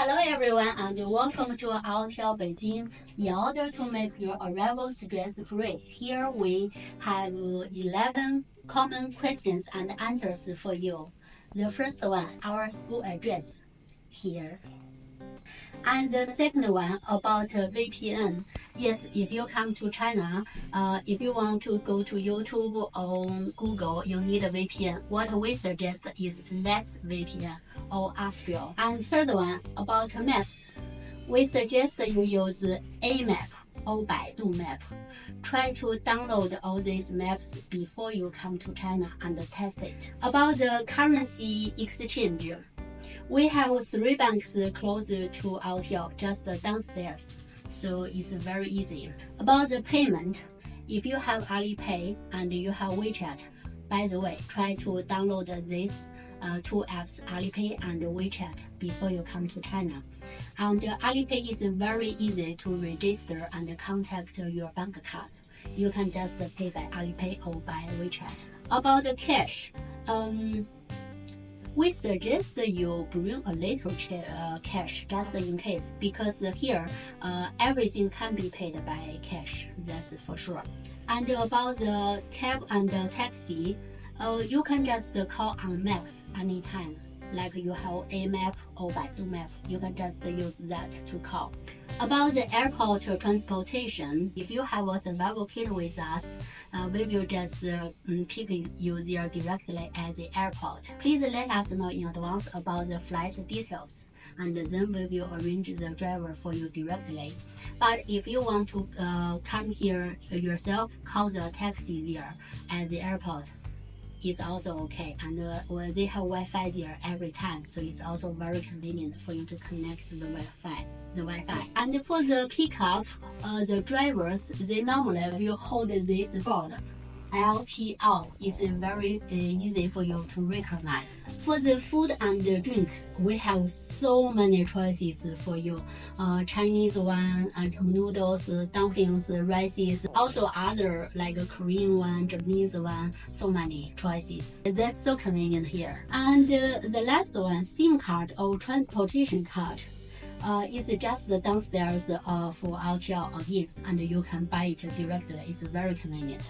Hello everyone and welcome to LTL Beijing. In order to make your arrival stress-free, here we have 11 common questions and answers for you. The first one, our school address, here. And the second one about VPN. Yes, if you come to China, if you want to go to YouTube or Google, you need a VPN. What we suggest is less VPN or Astral. And third one about maps. We suggest you use A map or Baidu map. Try to download all these maps before you come to China and test it. About the currency exchange. We have 3 banks close to LTL, just downstairs, so it's very easy. About the payment, if you have Alipay and you have WeChat, by the way, try to download these 2 apps, Alipay and WeChat, before you come to China. And Alipay is very easy to register and contact your bank card. You can just pay by Alipay or by WeChat. About the cash, we suggest you bring a little cash just in case, because here everything can be paid by cash, that's for sure. And about the cab and the taxi, you can just call on maps anytime. Like you have A map or Baidu map, you can just use that to call. About the airport transportation, if you have a survival kit with us, we will just pick you there directly at the airport. Please let us know in advance about the flight details, and then we will arrange the driver for you directly. But if you want to come here yourself, call the taxi there at the airport. It's also okay, and they have Wi-Fi there every time, so it's also very convenient for you to connect the Wi-Fi. And for the pickup, the drivers, they normally will hold this board. LTL is very easy for you to recognize. For the food and the drinks, we have so many choices for you. Chinese one, noodles, dumplings, rices, also other like Korean one, Japanese one, so many choices. That's so convenient here. And the last one, SIM card or transportation card. It's just downstairs for LTL again, and you can buy it directly. It's very convenient.